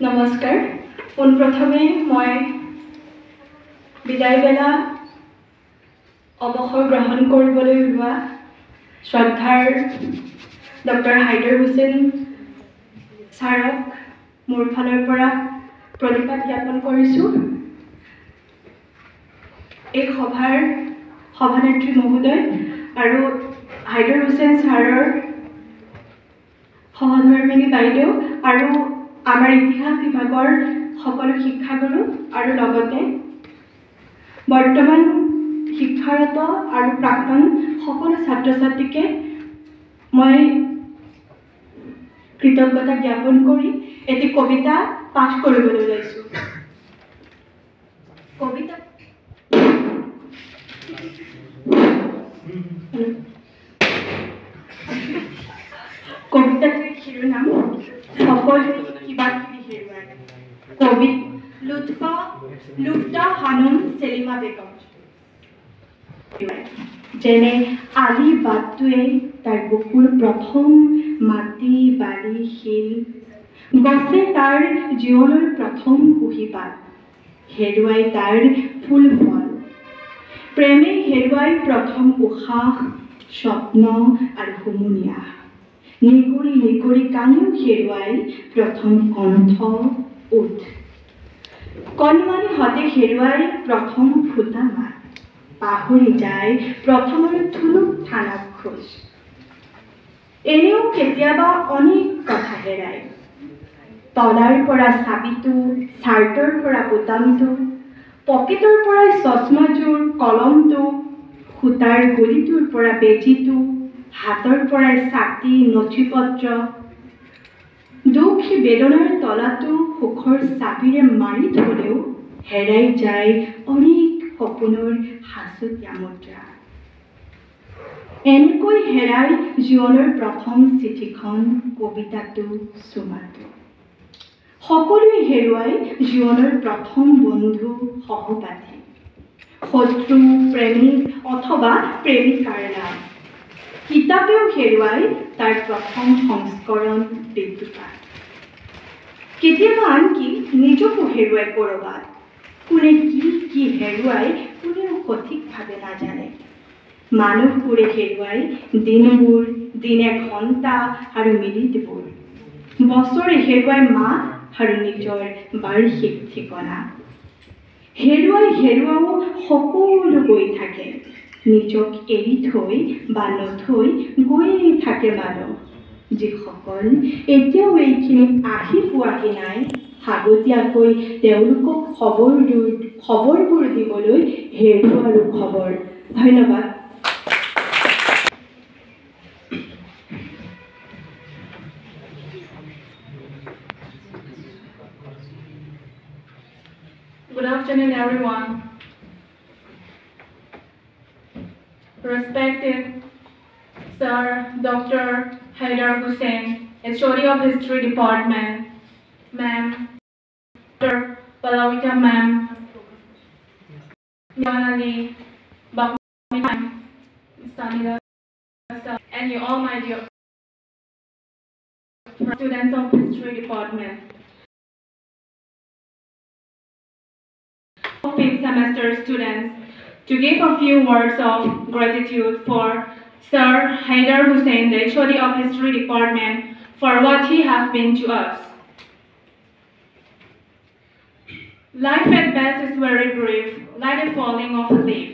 নমস্কাৰ। পোনপ্ৰথমে মই বিদায় বেলা অৱসৰ গ্ৰহণ কৰিবলৈ ওলোৱা শ্ৰদ্ধাৰ ডক্টৰ হাইদাৰ হুছেইন ছাৰক মোৰ ফালৰ পৰা প্ৰণিপাত জ্ঞাপন কৰিছোঁ। এই সভাৰ সভানেত্ৰী মহোদয় আৰু হাইদাৰ হুছেইন ছাৰৰ সহধৰ্মিনী বাইদেউ আৰু আমাৰ ইতিহাস বিভাগৰ সকলো শিক্ষাগুৰু আৰু লগতে বৰ্তমান শিক্ষাৰত আৰু প্ৰাক্তন সকলো ছাত্ৰ ছাত্ৰীকে মই কৃতজ্ঞতা জ্ঞাপন কৰি এটি কবিতা পাঠ কৰিবলৈ ওলাইছোঁ। কবিতাটিৰ শিৰোনাম সকলোৱে কিবা কিবি হেৰুৱায়। কবি লুফতা হানুম সেলিমা বেগম। যেনে আলি বাটটোৱে তাৰ বুকুৰ প্ৰথম মাটি বালি শিল, গছে তাৰ জীৱনৰ প্ৰথম কুঁহিপাত, হেৰুৱাই তাৰ ফুল ফল, প্ৰেমে হেৰুৱাই প্ৰথম উশাহ, স্বপ্ন আৰু হুমুনিয়া, নিগৰি নিগৰি কানিও হেৰুৱাই প্ৰথম কণ্ঠ ওঠ, কণমানি হতে হেৰুৱাই প্ৰথম ফুটা মাত, পাহৰি যায় প্ৰথমৰ থুলুক থানাক খোজ। এনেও কেতিয়াবা অনেক কথা হেৰাই, তলাৰ পৰা চাবিটো, চাৰ্টৰ পৰা বুটামটো, পকেটৰ পৰা চশমাযোৰ, কলমটো, সূতাৰ গুলিটোৰ পৰা বেজীটো, হাতৰ পৰাই ছাতি, নথি পত্ৰ, দুখ বেদনাৰ তলাটো সুখৰ চাবিৰে মাৰি থলেও হেৰাই যায় অনেক সপোনৰ সাঁচতীয়া মুদ্ৰা। এনেকৈ হেৰাই জীৱনৰ প্ৰথম চিঠিখন, কবিতাটো, চুমাটো। সকলোৱে হেৰুৱাই জীৱনৰ প্ৰথম বন্ধু, সহপাঠী, শত্ৰু, প্ৰেমিক অথবা প্ৰেমিকাৰ নাম। কিতাপেও হেৰুৱাই তাৰ প্ৰথম সংস্কৰণ, বিদ্যুপাত। কেতিয়াবা আনকি নিজকো হেৰুৱাই ক'ৰবাত। কোনে কি হেৰুৱাই কোনেও সঠিকভাৱে নাজানে। মানুহবোৰে হেৰুৱাই দিনবোৰ, দিনে ঘণ্টা আৰু মিনিটবোৰ, বছৰে হেৰুৱাই মাহ আৰু নিজৰ বাৰ্ষিক ঠিকনা। হেৰুৱাও সকলো গৈ থাকে, নিজক এৰি থৈ বা নথৈ গৈয়ে থাকে মানুহ। যিসকল এতিয়াও এইখিনি আহি পোৱাহি নাই, আগতীয়াকৈ তেওঁলোকক খবৰবোৰ দিবলৈ হেৰুৱাৰো খবৰ। ধন্যবাদ। Good afternoon, everyone. Respected Sir Dr. Haidar Hussein, HOD of History Department, Ma'am, Dr. Palawita Ma'am, Yanali, Bakmi Ma'am, Sanida Sir, and you all my dear students of History Department. Fifth semester students, to give a few words of gratitude for Sir Haidar Hussein, the HOD of History Department, for what he has been to us. Life at best is very brief, like the falling of a leaf.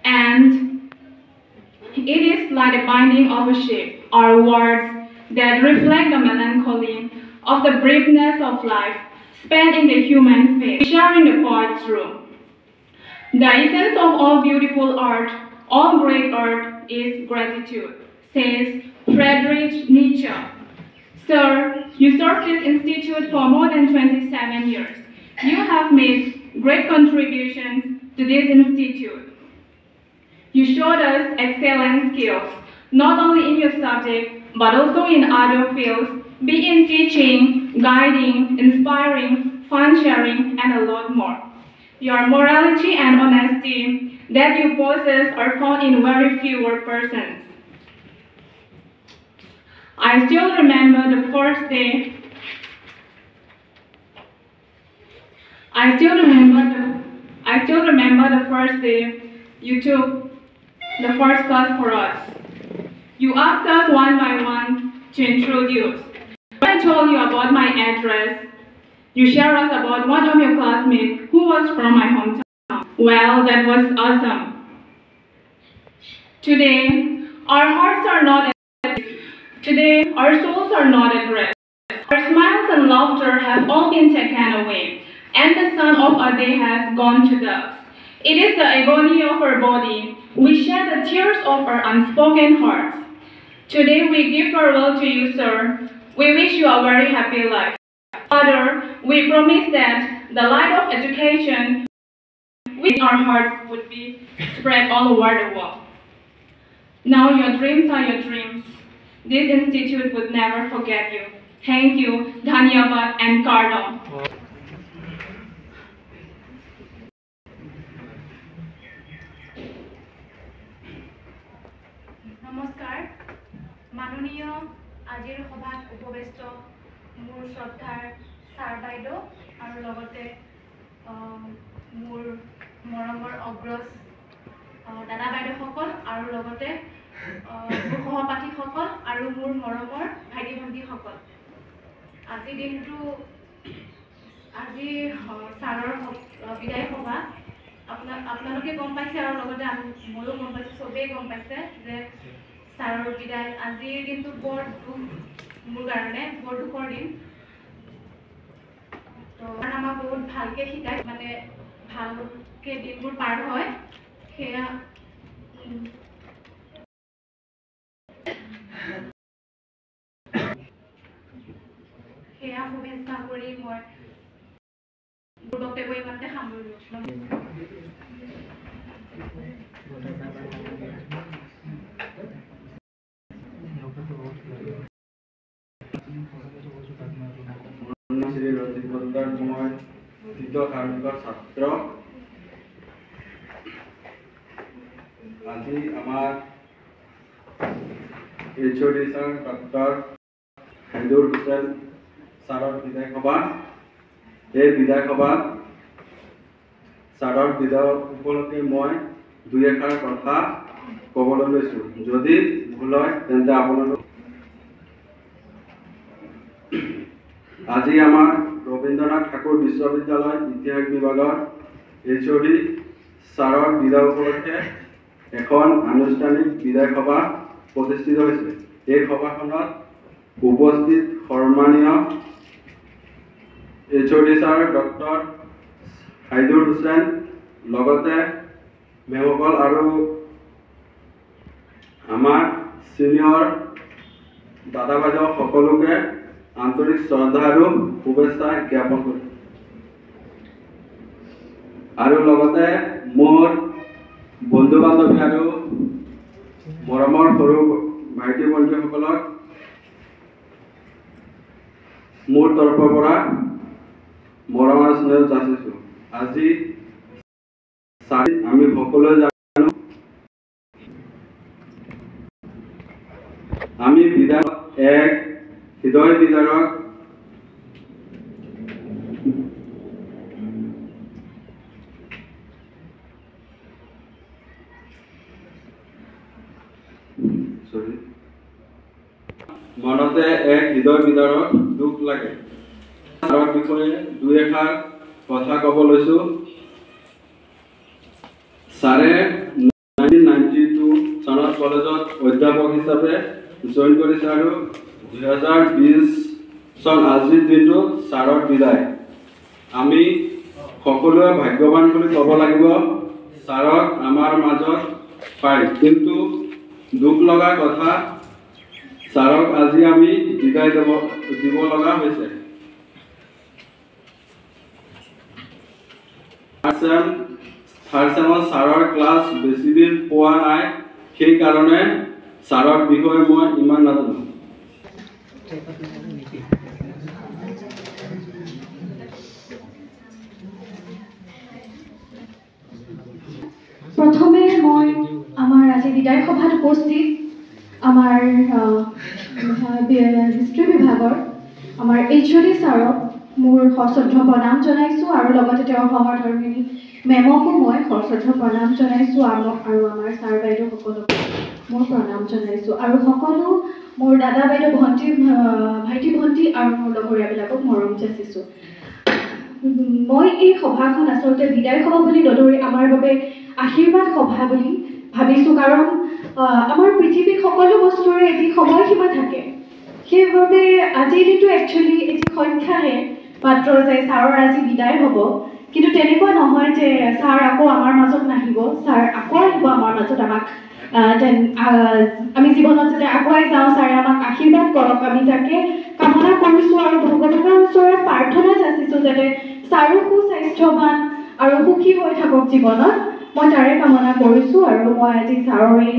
And it is like the binding of a ship, or words that reflect the melancholy of the briefness of life spent in the human face, sharing the poet's room. The essence of all beautiful art, all great art, is gratitude, says Friedrich Nietzsche. Sir, you served this institute for more than 27 years. You have made great contributions to this institute. You showed us excellent skills, not only in your subject, but also in other fields, be in teaching, guiding, inspiring, fun sharing, and a lot more. Your morality and honesty that you possess are found in very fewer persons. I still remember the first day I still remember the first day you took the first class for us. You asked us one by one to introduce. When I told you about my address, you shared us about one of your classmates who was from my hometown. Well, that was awesome. Today, our hearts are not at rest. Today, our souls are not at rest. Our smiles and laughter have all been taken away, and the sun of our day has gone to dust. It is the agony of our body. We shed the tears of our unspoken hearts. Today we give farewell to you, sir. We wish you a very happy life. Father, we promise that the light of education within our hearts would be spread all over the world. Now your dreams are your dreams. This institute would never forget you. Thank you, Dhanyavad and Kardam. নমস্কাৰ মাননীয় আজিৰ সভাত উপস্থিত মোৰ শ্ৰদ্ধাৰ sir বাইদেউ আৰু লগতে মোৰ মৰমৰ অগ্ৰজ দাদা বাইদেউসকল আৰু লগতে মোৰ সহপাঠীসকল আৰু মোৰ মৰমৰ ভাইটি ভণ্টিসকল আজি দিনটো আজি ছাৰৰ বিদায় সভা আপোনালোকে গম পাইছে আৰু লগতে ময়ো গম পাইছোঁ চবেই গম পাইছে যে ছাৰৰ বিদায় আজিৰ দিনটো বৰ দুখ মোৰ কাৰণে বৰ দুখৰ দিন তো আমাক বহুত ভালকৈ শিকাই মানে ভালকৈ দিনবোৰ পাৰ হয় সেয়া শুভেচ্ছা কৰি মই মোৰ বক্তব্য ইমানতে সামৰিলোঁ শ্ৰী ৰঞ্জিত বন্দাৰ মই তৃতীয় কাৰ্মিকৰ ছাত্র আজি আমার HOD স্যার ডক্টর হাইদুর হুসেন স্যারের বিদায় সভা এই বিদায় সভা স্যারের বিদায় উপলক্ষে মই দুই এষাৰ কথা ক'বলৈ লৈছোঁ যদি ভুল হয় তেন্তে আপোনালোক আজি আমাৰ ৰবীন্দ্ৰনাথ ঠাকুৰ বিশ্ববিদ্যালয় ইতিহাস বিভাগৰ HOD স্যাৰেৰ বিদায় উপলক্ষে এখন আনুষ্ঠানিক বিদায় সভা প্ৰতিষ্ঠিত হৈছে এই সভাখনত উপস্থিত সন্মানীয় HOD স্যাৰ ডক্টৰ হাইদুৰ হুসেন লগতে মেমসকল আৰু আমাৰ সিনিয়ৰ দাদা বাইদেউ সকলোকে আন্তৰিক শ্ৰদ্ধা আৰু শুভেচ্ছা জ্ঞাপন কৰিছোঁ আৰু লগতে মোৰ বন্ধু বান্ধৱী আৰু মৰমৰ সৰু ভাইটি ভণ্টিসকলক মোৰ তৰফৰ পৰা মৰম আৰু স্নেহ যাচিছোঁ আজি আমি সকলোৱে জানো আমি বিদায় এক হৃদয় বিদাৰক মনতে এক হৃদয় বিদাৰক দুখ লাগে ছাৰৰ বিষয়ে দুই এষাৰ কথা ক'ব লৈছোঁ ছাৰে 1992 চনত কলেজত অধ্যাপক হিচাপে জইন কৰিছে আৰু 2020 চন আজিৰ দিনটো ছাৰৰ বিদায় আমি সকলোৱে ভাগ্যৱান বুলি ক'ব লাগিব ছাৰক আমাৰ মাজত পাই কিন্তু দুখ লগা কথা ছাৰক আজি আমি বিদায় দিব লগা হৈছে থাৰ্ড চেমৰ ছাৰৰ ক্লাছ বেছি দিন পোৱা নাই সেইকাৰণে ছাৰৰ বিষয়ে মই ইমান নাজানো প্ৰথমে মই আমাৰ আজি বিদায় সভাত উপস্থিত আমাৰ হিষ্ট্ৰী বিভাগৰ আমাৰ HOD ছাৰক মোৰ সশ্ৰদ্ধ প্ৰণাম জনাইছোঁ আৰু লগতে তেওঁৰ সহধৰ্মিনী মেমকো মই সশ্ৰদ্ধ প্ৰণাম জনাইছোঁ আৰু আমাৰ ছাৰ বাইদেউসকলকো মোৰ প্ৰণাম জনাইছোঁ আৰু সকলো মোৰ দাদা বাইদেউ ভণ্টি ভাইটি ভণ্টি আৰু মোৰ লগৰীয়াবিলাকক মৰম যাচিছোঁ। মই এই সভাখন আচলতে বিদায় সভা বুলি নধৰি আমাৰ বাবে আশীৰ্বাদ সভা বুলি ভাবিছোঁ, কাৰণ আমাৰ পৃথিৱীত সকলো বস্তুৰে এটি সময়সীমা থাকে। সেইবাবে আজিৰ দিনটো একচুৱেলি এটি সংখ্যাহে মাত্ৰ যে ছাৰৰ আজি বিদায় হ'ব, কিন্তু তেনেকুৱা নহয় যে ছাৰ আকৌ আমাৰ মাজত নাহিব। ছাৰ আকৌ আহিব আমাৰ মাজত, আমাক আমি জীৱনত যাতে আগুৱাই যাওঁ, ছাৰে আমাক আশীৰ্বাদ কৰক, আমি তাকে কামনা কৰিছোঁ আৰু ভগৱানৰ ওচৰত প্ৰাৰ্থনা যাচিছোঁ যাতে ছাৰো সুস্বাস্থ্যৱান আৰু সুখী হৈ থাকক জীৱনত। মই তাৰে কামনা কৰিছোঁ আৰু মই আজি ছাৰৰ এই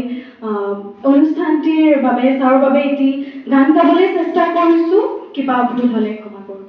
অনুষ্ঠানটিৰ বাবে ছাৰৰ বাবে এটি গান গাবলৈ চেষ্টা কৰিছোঁ। কিবা ভুল হ'লে ক্ষমা কৰিব।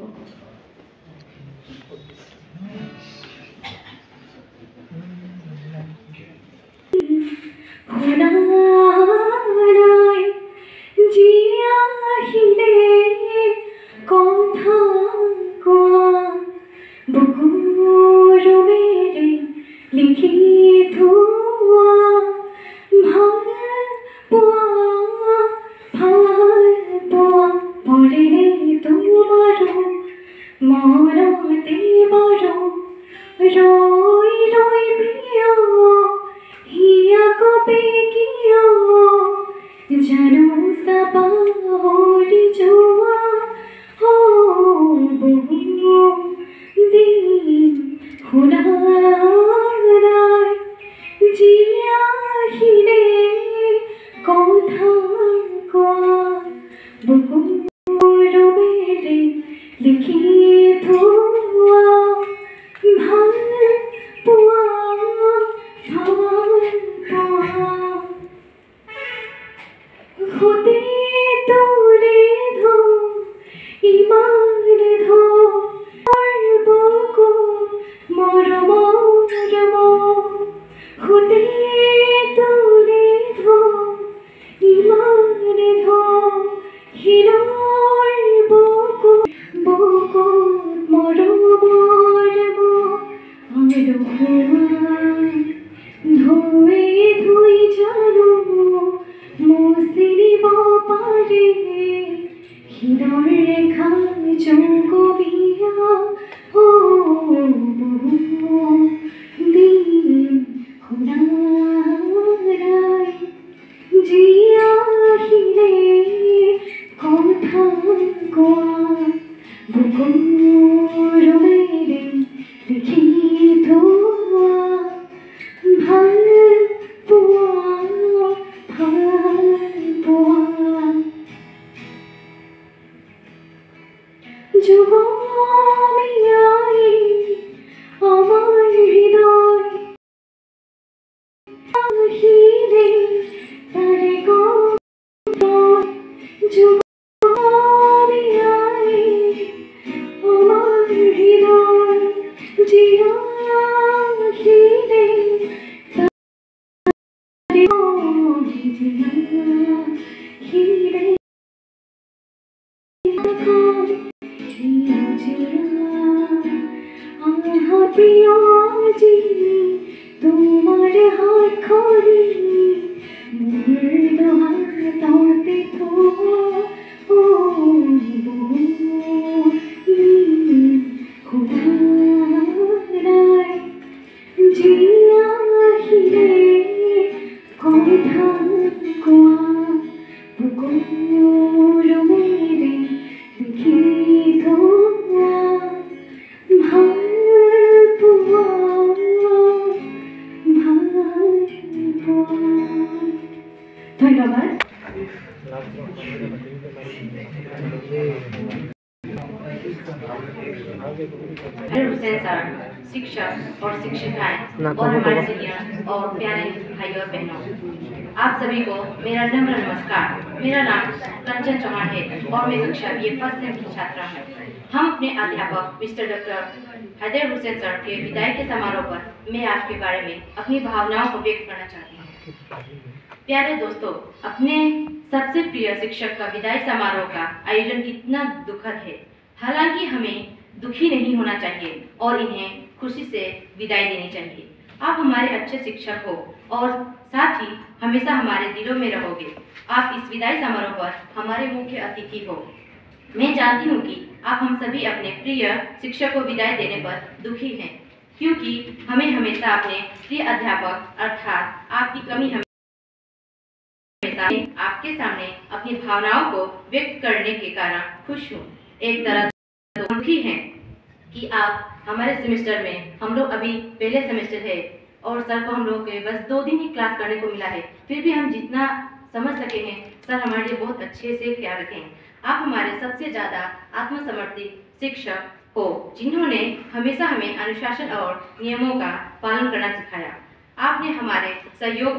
ধন্যবাদ। हुसैन सर, शिक्षक और शिक्षिकाएं और हमारे सीनियर और प्यारे भाइयों और बहनों, आप सभी को मेरा नम्र नमस्कार। मेरा नाम कंचन चौहान है और मैं कक्षा BA फर्स्ट सेम की छात्रा हूँ। हम अपने अध्यापक mister doctor Haider Hussain sir के विदाई के समारोह पर मैं आपके बारे में अपनी भावनाओं को व्यक्त करना चाहती हूँ। प्यारे दोस्तों, अपने सबसे प्रिय शिक्षक का विदाई समारोह का आयोजन कितना दुखद है। हालांकि हमें दुखी नहीं होना चाहिए और इन्हें खुशी से विदाई देनी चाहिए। आप हमारे अच्छे शिक्षक हो और साथ ही हमेशा हमारे दिलों में रहोगे। आप इस विदाई समारोह पर हमारे मुख्य अतिथि हो। मैं जानती हूँ कि आप हम सभी अपने प्रिय शिक्षक को विदाई देने पर दुखी हैं, क्योंकि हमें हमेशा अपने प्रिय अध्यापक अर्थात आपकी कमी हमेशा आपके सामने अपनी भावनाओं को व्यक्त करने के कारण खुश हूँ। एक तरह दुखी हैं कि आप हमारे सेमेस्टर में, हम लोग अभी पहले सेमेस्टर है और सर को हम लोग के बस 2 दिन ही क्लास करने को मिला है, फिर भी हम जितना समझ सके हैं सर हमारे लिए बहुत अच्छे से ख्याल रखें। आप हमारे सबसे ज़्यादा आत्मसमर्पित शिक्षक हो, जिन्होंने हमेशा हमें अनुशासन और नियमों का पालन करना सिखाया। आपने हमारे सहयोग